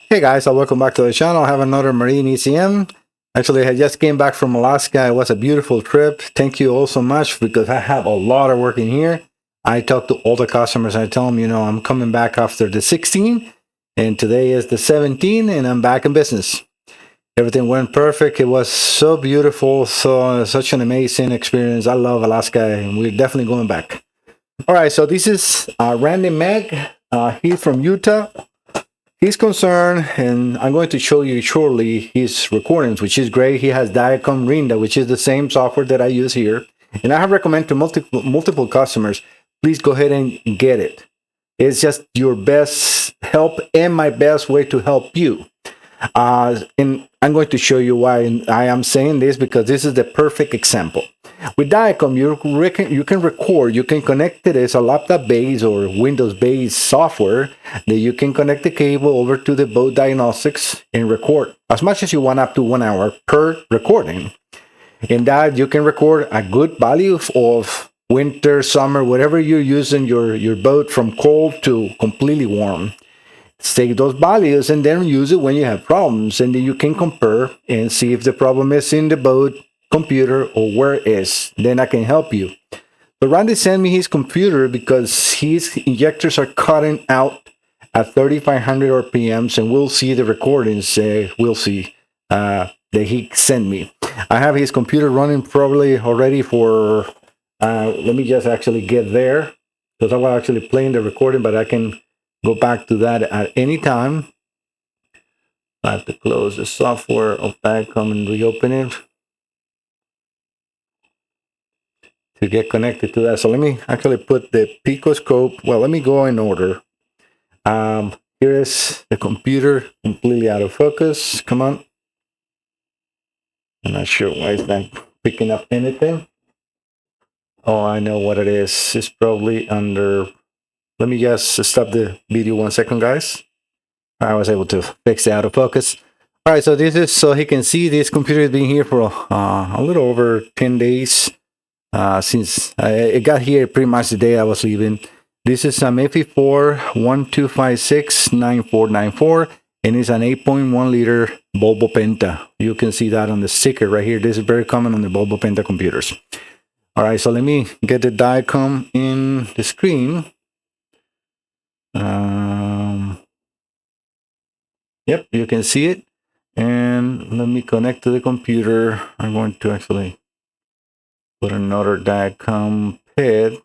Hey guys, welcome back to the channel. I have another Marine ECM. Actually, I just came back from Alaska. It was a beautiful trip. Thank you all so much because I have a lot of work in here. I talk to all the customers. I tell them, I'm coming back after the 16th, and today is the 17th, and I'm back in business. Everything went perfect. It was so beautiful, such an amazing experience. I love Alaska, and we're definitely going back. All right, so this is Randy Meg. He's from Utah. He's concerned, and I'm going to show you shortly his recordings, which is great. He has Diacom Rinda, which is the same software that I use here. And I have recommended to multiple customers, please go ahead and get it. It's just your best help and my best way to help you. And I'm going to show you why I am saying this, because this is the perfect example. With Diacom, you can record, you can connect it as a laptop-based or Windows-based software that you can connect the cable over to the boat Diagnostics and record as much as you want, up to 1 hour per recording. In that, you can record a good value of winter, summer, whatever you're using your boat, from cold to completely warm. Take those values and then use it when you have problems, and then you can compare and see if the problem is in the boat, computer, or where it is. Then I can help you. But Randy sent me his computer because his injectors are cutting out at 3500 RPMs, and we'll see the recordings. We'll see that he sent me. I have his computer running probably already for. Let me just actually get there, because I was actually playing the recording, but I can go back to that at any time. I have to close the software of Diacom and reopen it to get connected to that. So let me actually put the picoscope. Well, let me go in order. Here is the computer completely out of focus. Come on. I'm not sure why it's not picking up anything. Oh, I know what it is. It's probably under. Let me just stop the video 1 second, guys. I was able to fix the out of focus. All right, so this is so he can see this computer has been here for a little over 10 days since it got here pretty much the day I was leaving. This is a MEFI 412569494, and it's an 8.1 liter Volvo Penta. You can see that on the sticker right here. This is very common on the Volvo Penta computers. All right, so let me get the Diacom in the screen. Yep, you can see it. And let me connect to the computer. I'm going to actually put another Diacom pad.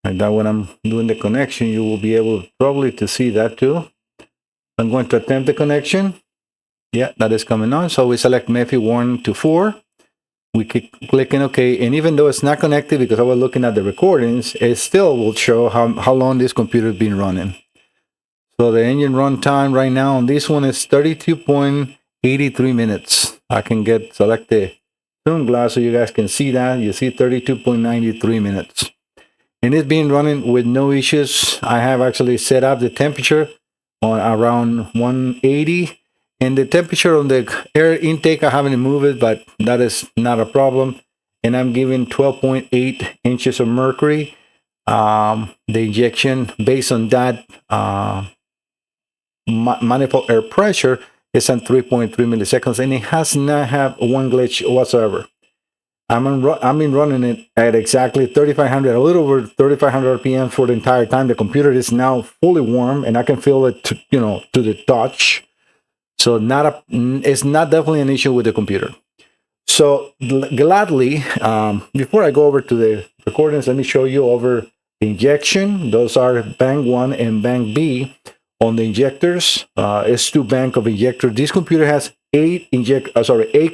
Like that, when I'm doing the connection, you will be able probably to see that too. I'm going to attempt the connection. Yeah, that is coming on. So we select MEFI 1 to 4. We click in OK, and even though it's not connected because I was looking at the recordings, it still will show how long this computer has been running. So the engine run time right now on this one is 32.83 minutes. I can select the zoom glass so you guys can see that. You see 32.93 minutes. And it's been running with no issues. I have actually set up the temperature on around 180. And the temperature on the air intake, I haven't moved it, but that is not a problem. And I'm giving 12.8 inches of mercury. The injection, based on that manifold air pressure, is at 3.3 milliseconds, and it has not had one glitch whatsoever. I've been running it at exactly 3500, a little over 3500 RPM for the entire time. The computer is now fully warm, and I can feel it, to the touch. So it's not definitely an issue with the computer. So gladly, before I go over to the recordings, let me show you over the injection. Those are bank 1 and bank B on the injectors. It's 2 bank of injectors. This computer has 8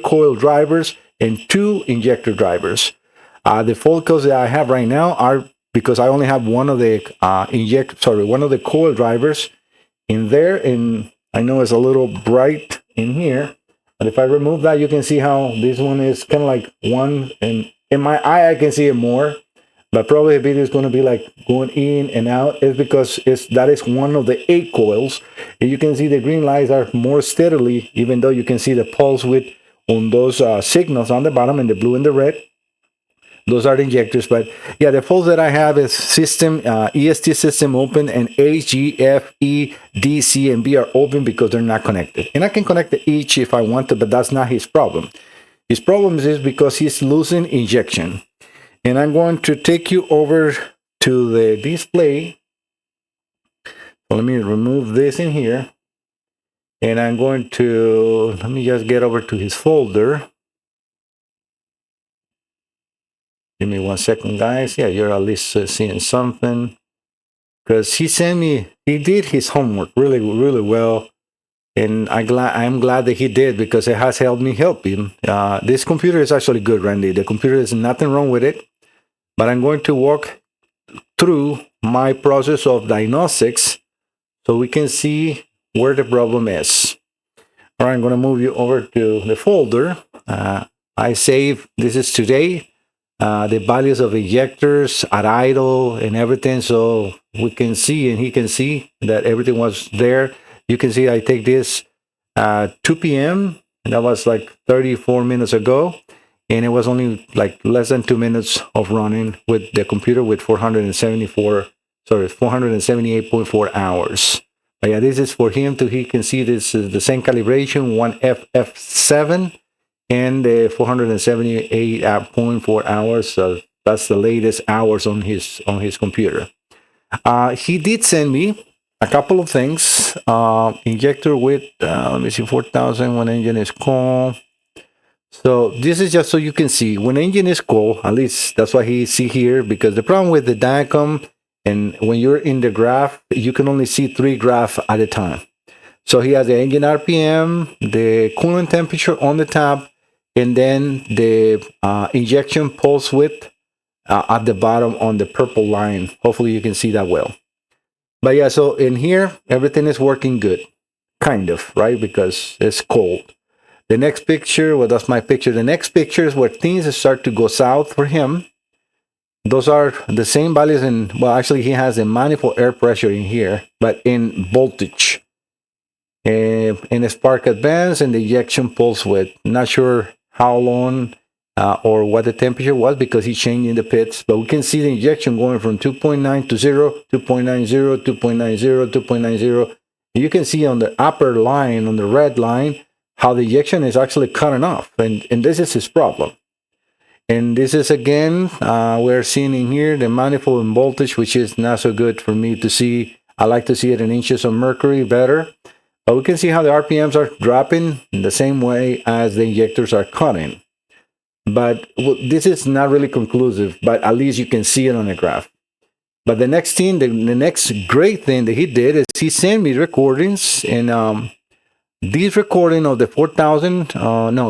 coil drivers and 2 injector drivers. The fault codes that I have right now are because I only have one of the one of the coil drivers in there, and I know it's a little bright in here, but if I remove that, you can see how this one is kind of like one, and in my eye I can see it more, but probably the video is going to be like going in and out. It's because that is one of the 8 coils, and you can see the green lights are more steadily, even though you can see the pulse width on those signals on the bottom, and the blue and the red. Those are the injectors. But yeah, the faults that I have is system, EST system open, and H, G, F, E, D, C, and B are open because they're not connected. And I can connect each if I want to, but that's not his problem. His problem is because he's losing injection. And I'm going to take you over to the display. So let me remove this in here. And I'm going to, let me just get over to his folder. Give me 1 second, guys. Yeah, you're at least seeing something. Because he sent me, he did his homework really, really well. And I'm glad that he did, because it has helped me help him. This computer is actually good, Randy. The computer is nothing wrong with it. But I'm going to walk through my process of diagnostics so we can see where the problem is. All right, I'm going to move you over to the folder. I save, this is today, the values of injectors at idle and everything, so we can see, and he can see that everything was there. You can see I take this 2 p.m. and that was like 34 minutes ago, and it was only like less than 2 minutes of running with the computer with 478.4 hours. But yeah, this is for him to, he can see this is the same calibration, 1FF7 and 478.4 hours. So that's the latest hours on his computer. He did send me a couple of things. Injector with let me see, 4,000 when engine is cold. So this is just so you can see when engine is cold. At least that's what he see here, because the problem with the Diacom, and when you're in the graph, you can only see 3 graphs at a time. So he has the engine RPM, the coolant temperature on the top, and then the injection pulse width at the bottom on the purple line. Hopefully you can see that well. But yeah, so in here, everything is working good. Kind of, right? Because it's cold. The next picture, well, that's my picture. The next picture is where things start to go south for him. Those are the same values in, well, actually he has a manifold air pressure in here, but in voltage. In a spark advance and the injection pulse width. Not sure how long or what the temperature was, because he's changing the pits, but we can see the injection going from 2.9 to 0, 2.90, 2.90, 2.90. You can see on the upper line, on the red line, how the injection is actually cutting off, and this is his problem. And this is, again, we're seeing in here the manifold and voltage, which is not so good for me to see. I like to see it in inches of mercury better. But we can see how the RPMs are dropping in the same way as the injectors are cutting. But this is not really conclusive, but at least you can see it on the graph. But the next thing, the next great thing that he did is he sent me recordings, and these recording of the 4,000,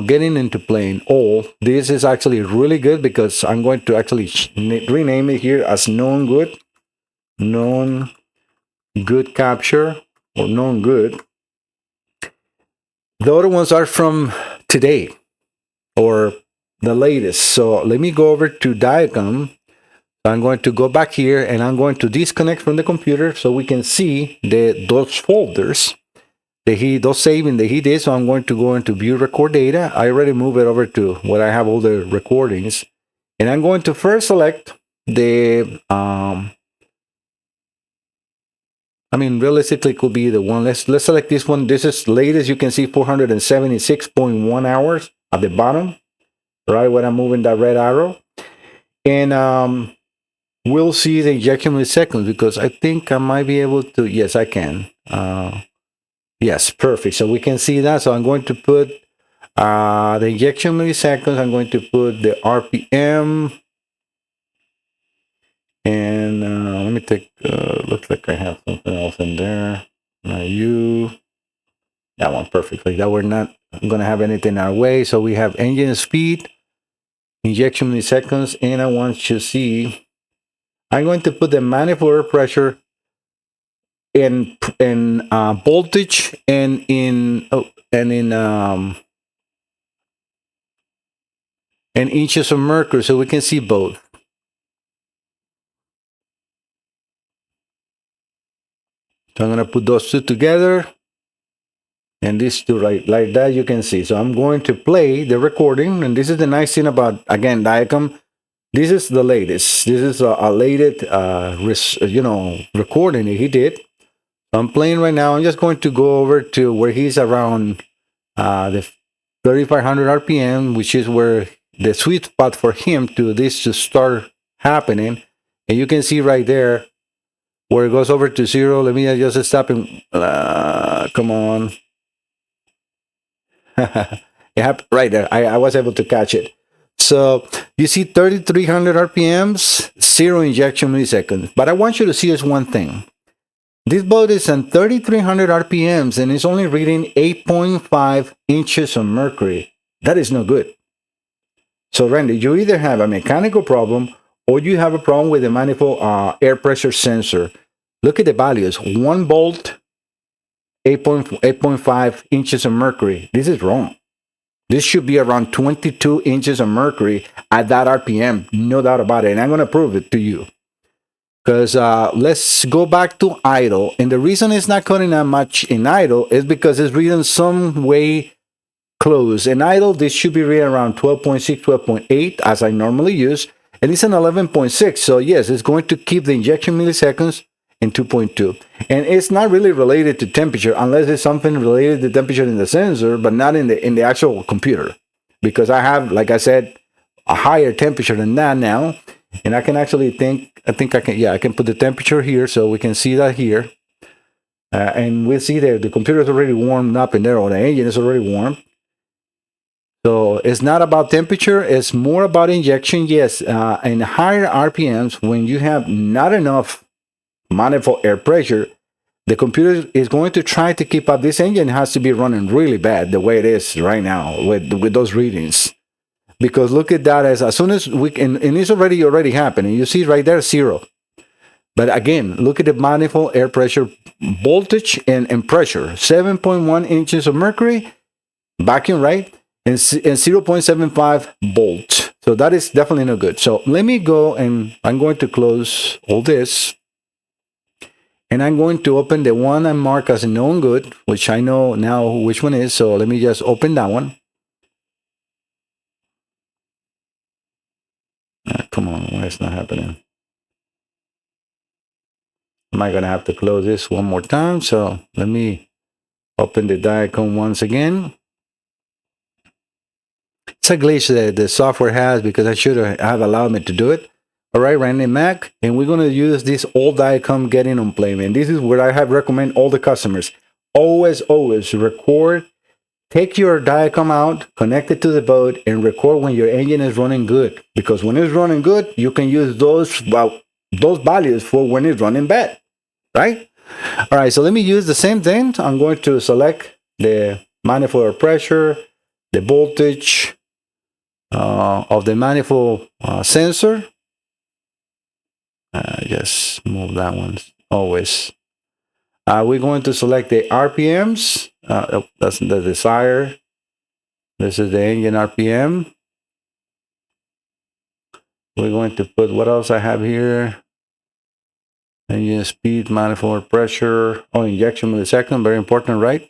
getting into playing all, this is actually really good, because I'm going to actually rename it here as known good capture, or known good. The other ones are from today, or the latest. So let me go over to Diagram. I'm going to go back here, and I'm going to disconnect from the computer so we can see those folders. Those saving that he did. So I'm going to go into view record data. I already moved it over to where I have all the recordings, and I'm going to first select the realistically it could be the one. Let's select this one. This is latest. You can see 476.1 hours at the bottom, right when I'm moving that red arrow, and we'll see the injection milliseconds, because I think I might be able to. Yes, I can. Yes, perfect. So we can see that. So I'm going to put the injection milliseconds. I'm going to put the RPM. And let me take, looks like I have something else in there. That one perfectly. That we're not going to have anything in our way. So we have engine speed, injection milliseconds, and I want to see, I'm going to put the manifold air pressure in voltage and in inches of mercury, so we can see both. So I'm going to put those two together, and these two like that, you can see. So I'm going to play the recording, and this is the nice thing about, again, Diacom. This is the latest. This is a latest, recording that he did. I'm playing right now. I'm just going to go over to where he's around the 3,500 RPM, which is where the sweet spot for him to start happening. And you can see right there where it goes over to 0. Let me just stop and come on. It happened right there. I was able to catch it. So you see 3,300 RPMs, 0 injection milliseconds. But I want you to see this one thing. This boat is on 3,300 RPMs and it's only reading 8.5 inches of mercury. That is no good. So Randy, you either have a mechanical problem or you have a problem with the manifold air pressure sensor. Look at the values. 1 volt, 8.5 inches of mercury. This is wrong. This should be around 22 inches of mercury at that RPM. No doubt about it. And I'm going to prove it to you. Because let's go back to idle. And the reason it's not cutting that much in idle is because it's reading some way close. In idle, this should be reading around 12.6, 12.8 as I normally use. And it's an 11.6. So yes, it's going to keep the injection milliseconds in 2.2. And it's not really related to temperature unless it's something related to temperature in the sensor, but not in the actual computer. Because I have, like I said, a higher temperature than that now. And I can actually I can put the temperature here so we can see that here. And we'll see that the computer is already warmed up in there, or the engine is already warm. So it's not about temperature, it's more about injection. Yes, in higher RPMs, when you have not enough manifold air pressure, the computer is going to try to keep up. This engine has to be running really bad the way it is right now with those readings. Because look at that, as soon as we can, and it's already happening. You see right there, 0. But again, look at the manifold air pressure, voltage and pressure. 7.1 inches of mercury, vacuum, right? And 0.75 volts. So that is definitely not good. So let me go, and I'm going to close all this. And I'm going to open the one I mark as known good, which I know now which one is. So let me just open that one. Come on, why it's not happening? Am I going to have to close this one more time? So let me open the diagram once again. It's a glitch that the software has because I should have allowed me to do it. All right, Randy Mac, and we're going to use this old diagram getting on play. And this is what I have recommend all the customers. Always record. Take your diagram out, connect it to the boat, and record when your engine is running good. Because when it's running good, you can use those values for when it's running bad, right? All right, so let me use the same thing. I'm going to select the manifold air pressure, the voltage of the manifold sensor. Just move that one always. We're going to select the RPMs. That's the desired. This is the engine RPM. We're going to put what else I have here. Engine speed, manifold pressure, injection millisecond. Very important, right?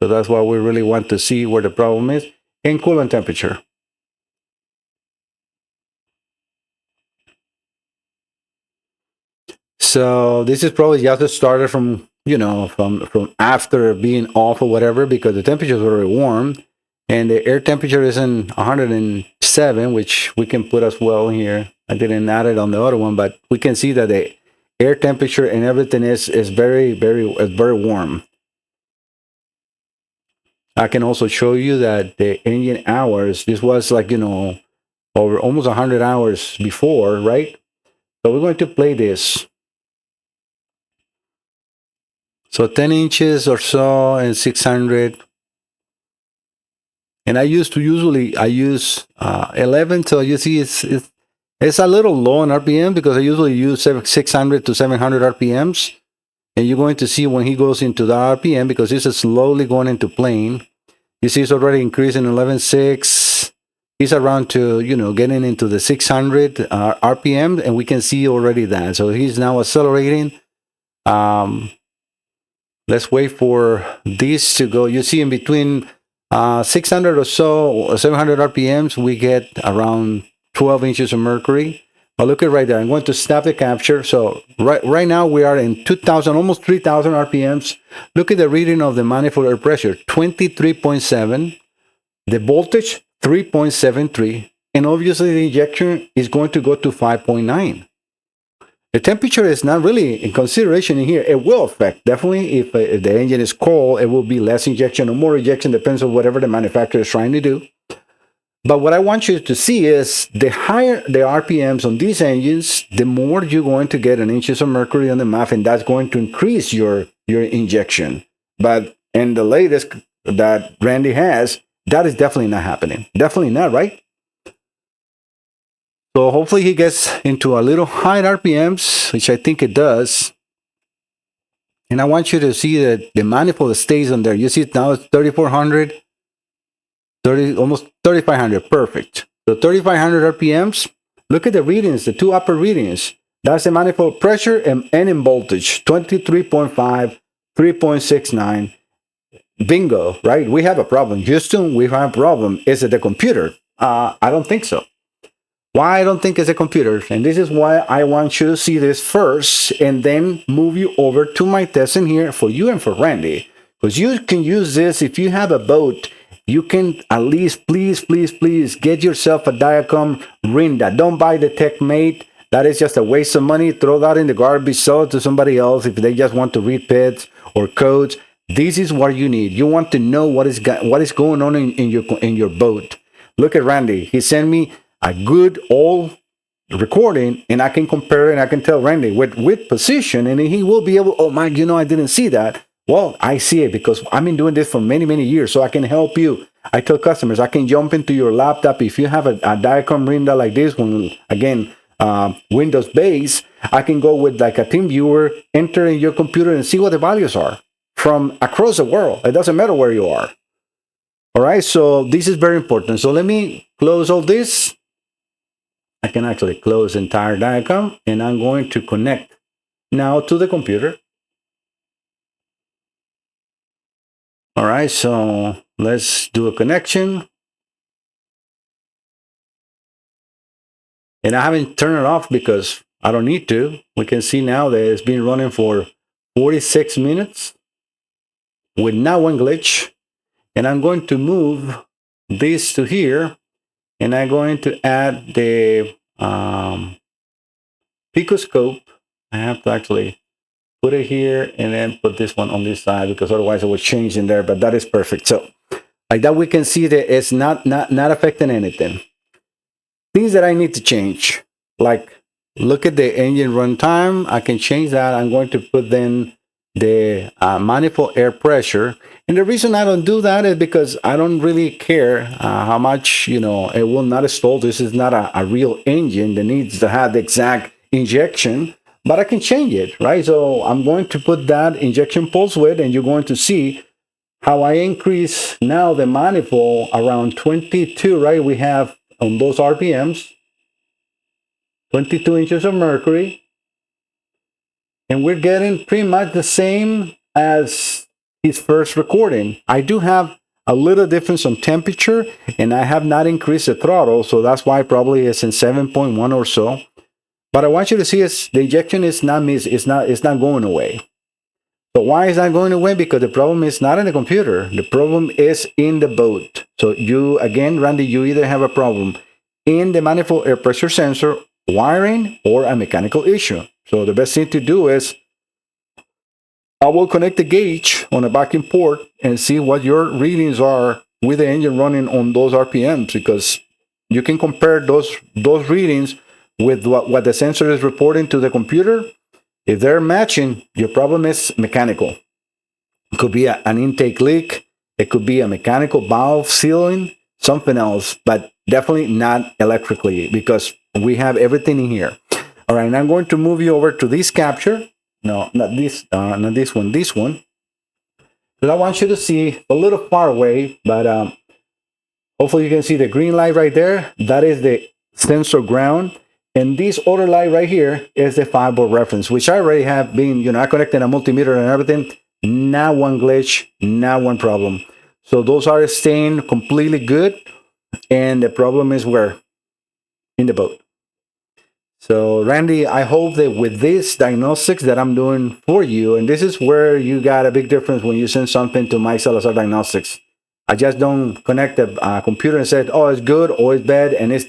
So that's why we really want to see where the problem is. And coolant temperature. So this is probably just a starter from from after being off or whatever, because the temperature is very warm and the air temperature is in 107, which we can put as well here. I didn't add it on the other one, but we can see that the air temperature and everything is very warm. I can also show you that the engine hours, this was like, over almost 100 hours before, right? So we're going to play this. So 10 inches or so and 600. And I use 11. So you see it's a little low on RPM because I usually use 600 to 700 RPMs. And you're going to see when he goes into the RPM, because this is slowly going into plane. You see it's already increasing 11.6. He's around to, getting into the 600 RPM, and we can see already that. So he's now accelerating. Let's wait for this to go. You see in between 600 or so, 700 RPMs, we get around 12 inches of mercury. But look at right there. I'm going to stop the capture. So right now we are in 2,000, almost 3,000 RPMs. Look at the reading of the manifold air pressure, 23.7. The voltage, 3.73. And obviously the injection is going to go to 5.9. The temperature is not really in consideration in here. It will affect, definitely, if the engine is cold, it will be less injection or more injection, depends on whatever the manufacturer is trying to do. But what I want you to see is the higher the RPMs on these engines, the more you're going to get in inches of mercury on the MEFI, and that's going to increase your injection. But in the latest that Randy has, that is definitely not happening. Definitely not, right? So hopefully he gets into a little high RPMs, which I think it does. And I want you to see that the manifold stays on there. You see now it's 3,400, almost 3,500. Perfect. So 3,500 RPMs. Look at the readings, the two upper readings. That's the manifold pressure and in voltage, 23.5, 3.69. Bingo, right? We have a problem. Houston, we have a problem. Is it the computer? I don't think so. Why I don't think it's a computer, and this is why I want you to see this first and then move you over to my test in here for you and for Randy. Because you can use this if you have a boat, you can at least, please get yourself a Diacom Rinda. Don't buy the TechMate. That is just a waste of money. Throw that in the garbage, sell it to somebody else if they just want to read PIDs or codes. This is what you need. You want to know what is going on in your boat. Look at Randy. He sent me a good old recording, and I can compare it, and I can tell Randy with position, and he will be able, oh, Mike, I didn't see that. Well, I see it because I've been doing this for many, many years, so I can help you. I tell customers, I can jump into your laptop. If you have a Diacom Rinda like this one, again, Windows base, I can go with like a team viewer, enter in your computer and see what the values are from across the world. It doesn't matter where you are. All right, so this is very important. So let me close all this. I can actually close the entire Diacom, and I'm going to connect now to the computer. All right, so let's do a connection. And I haven't turned it off because I don't need to. We can see now that it's been running for 46 minutes with not one glitch. And I'm going to move this to here. And I'm going to add the picoscope. I have to actually put it here and then put this one on this side because otherwise it will change in there. But that is perfect. So like that, we can see that it's not affecting anything. Things that I need to change, like look at the engine runtime. I can change that. I'm going to put then the manifold air pressure. And the reason I don't do that is because I don't really care how much, it will not stall. This is not a real engine that needs to have the exact injection, but I can change it, right? So I'm going to put that injection pulse width, and you're going to see how I increase now the manifold around 22, right? We have on those RPMs, 22 inches of mercury. And we're getting pretty much the same as his first recording. I do have a little difference on temperature, and I have not increased the throttle, so that's why probably it's in 7.1 or so. But I want you to see the injection is not going away. So why is that going away? Because the problem is not in the computer. The problem is in the boat. So you, again, Randy, you either have a problem in the manifold air pressure sensor, wiring, or a mechanical issue. So the best thing to do is I will connect the gauge on a vacuum port and see what your readings are with the engine running on those RPMs, because you can compare those readings with what the sensor is reporting to the computer. If they're matching, your problem is mechanical. It could be an intake leak. It could be a mechanical valve sealing, something else, but definitely not electrically, because we have everything in here. All right, and I'm going to move you over to this capture. No, not this one, this one. Because I want you to see a little far away, but hopefully you can see the green light right there. That is the sensor ground. And this other light right here is the 5-volt reference, which I already have been, I connected a multimeter and everything. Not one glitch, not one problem. So those are staying completely good. And the problem is where? in the boat. So, Randy, I hope that with this diagnostics that I'm doing for you, and this is where you got a big difference when you send something to Mike Salazar Diagnostics. I just don't connect the computer and say, oh, it's good or it's bad, and it's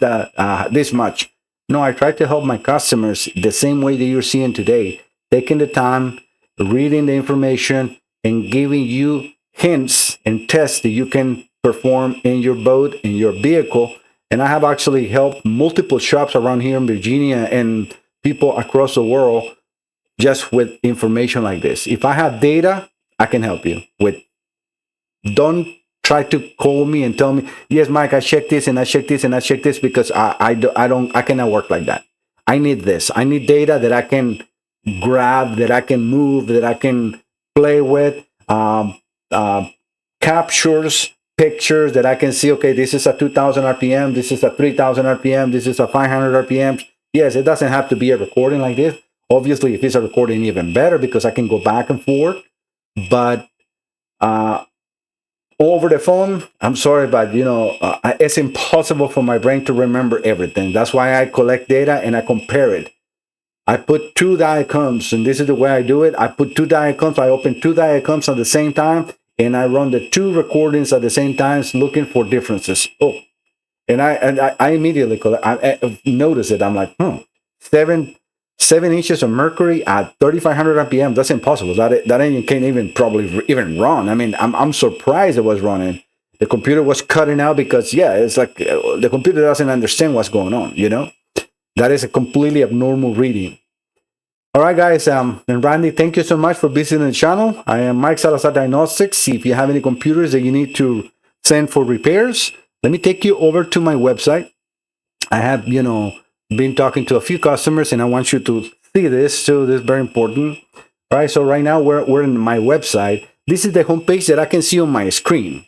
this much. No, I try to help my customers the same way that you're seeing today, taking the time, reading the information, and giving you hints and tests that you can perform in your boat, in your vehicle. And I have actually helped multiple shops around here in Virginia and people across the world just with information like this. If I have data, I can help you with. Don't try to call me and tell me, yes, Mike, I checked this and I checked this and I checked this, because I cannot work like that. I need this. I need data that I can grab, that I can move, that I can play with, captures, pictures that I can see, okay, this is a 2000 RPM, this is a 3000 RPM, this is a 500 RPM. Yes, it doesn't have to be a recording like this. Obviously, if it's a recording, even better, because I can go back and forth. But over the phone, I'm sorry, but it's impossible for my brain to remember everything. That's why I collect data and I compare it. I put two diagrams, and this is the way I do it. I put two diagrams, I open two diagrams at the same time, and I run the two recordings at the same time, looking for differences. Oh, and I immediately I notice it. I'm like, 7 inches of mercury at 3,500 RPM. That's impossible. That engine can't even probably even run. I mean, I'm surprised it was running. The computer was cutting out because, it's like the computer doesn't understand what's going on. That is a completely abnormal reading. All right, guys. And Randy, thank you so much for visiting the channel. I am Mike Salazar Diagnostics. If you have any computers that you need to send for repairs, let me take you over to my website. I have, been talking to a few customers, and I want you to see this too. This is very important. All right. So right now we're in my website. This is the homepage that I can see on my screen.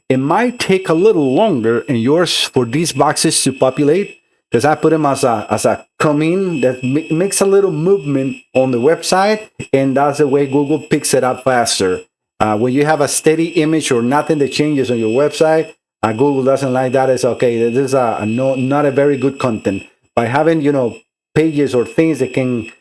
It might take a little longer in yours for these boxes to populate, because I put them as a come-in that makes a little movement on the website, and that's the way Google picks it up faster. When you have a steady image or nothing that changes on your website, Google doesn't like that. It's okay. This is not a very good content. By having pages or things that can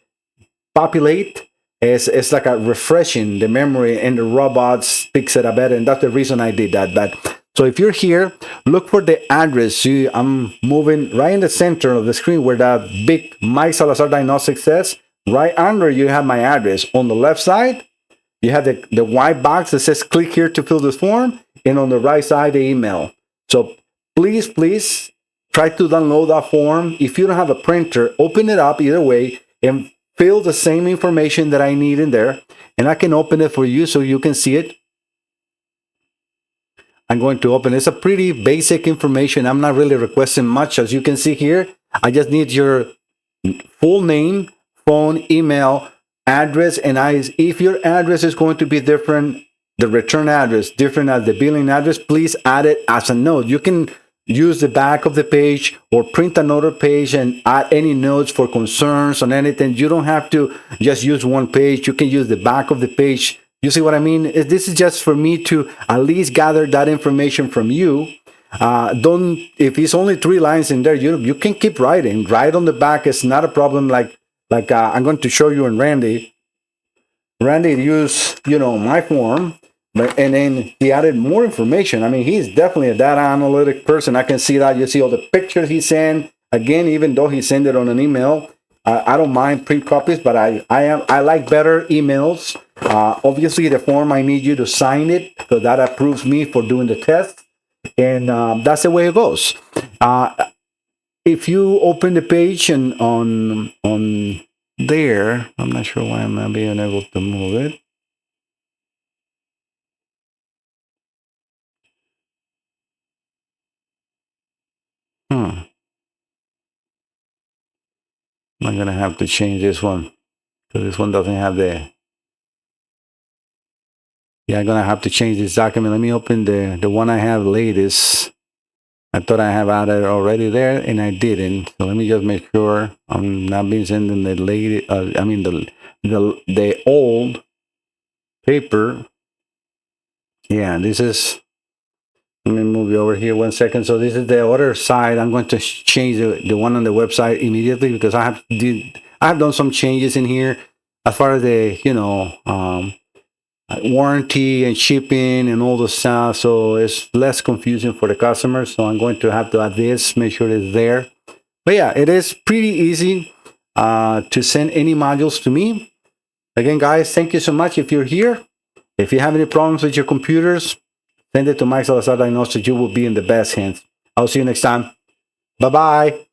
populate, it's like a refreshing the memory, and the robots picks it up better, and that's the reason I did that. But so if you're here, look for the address. See, I'm moving right in the center of the screen where that big Mike Salazar Diagnostics says. Right under, you have my address. On the left side, you have the white box that says click here to fill this form, and on the right side, the email. So please try to download that form. If you don't have a printer, open it up either way and fill the same information that I need in there, and I can open it for you so you can see it. I'm going to open. It's a pretty basic information. I'm not really requesting much, as you can see here. I just need your full name, phone, email, address, and if your address is going to be different, the return address different as the billing address, please add it as a note. You can use the back of the page or print another page and add any notes for concerns on anything. You don't have to just use one page. You can use the back of the page. You see what I mean? This is just for me to at least gather that information from you. If it's only 3 lines in there, you can keep writing. Write on the back. It's not a problem. Like I'm going to show you in Randy. Randy used, my form, and then he added more information. I mean, he's definitely a data analytic person. I can see that. You see all the pictures he sent. Again, even though he sent it on an email, I don't mind print copies, but I like better emails. Obviously, the form, I need you to sign it, so that approves me for doing the test, and that's the way it goes. If you open the page and on there, I'm not sure why I'm not being able to move it. I'm going to have to change this one, because this one doesn't have the... Yeah, I'm going to have to change this document. Let me open the one I have latest. I thought I have added already there, and I didn't. So let me just make sure I'm not being sending the latest, the old paper. Yeah, this is Let me move you over here 1 second. So this is the other side. I'm going to change the one on the website immediately because I have done some changes in here as far as the warranty and shipping and all the stuff. So it's less confusing for the customers. So I'm going to have to add this, make sure it's there. But yeah, it is pretty easy to send any modules to me. Again, guys, thank you so much if you're here. If you have any problems with your computers, send it to Mike Salazar Diagnostics. You will be in the best hands. I'll see you next time. Bye-bye.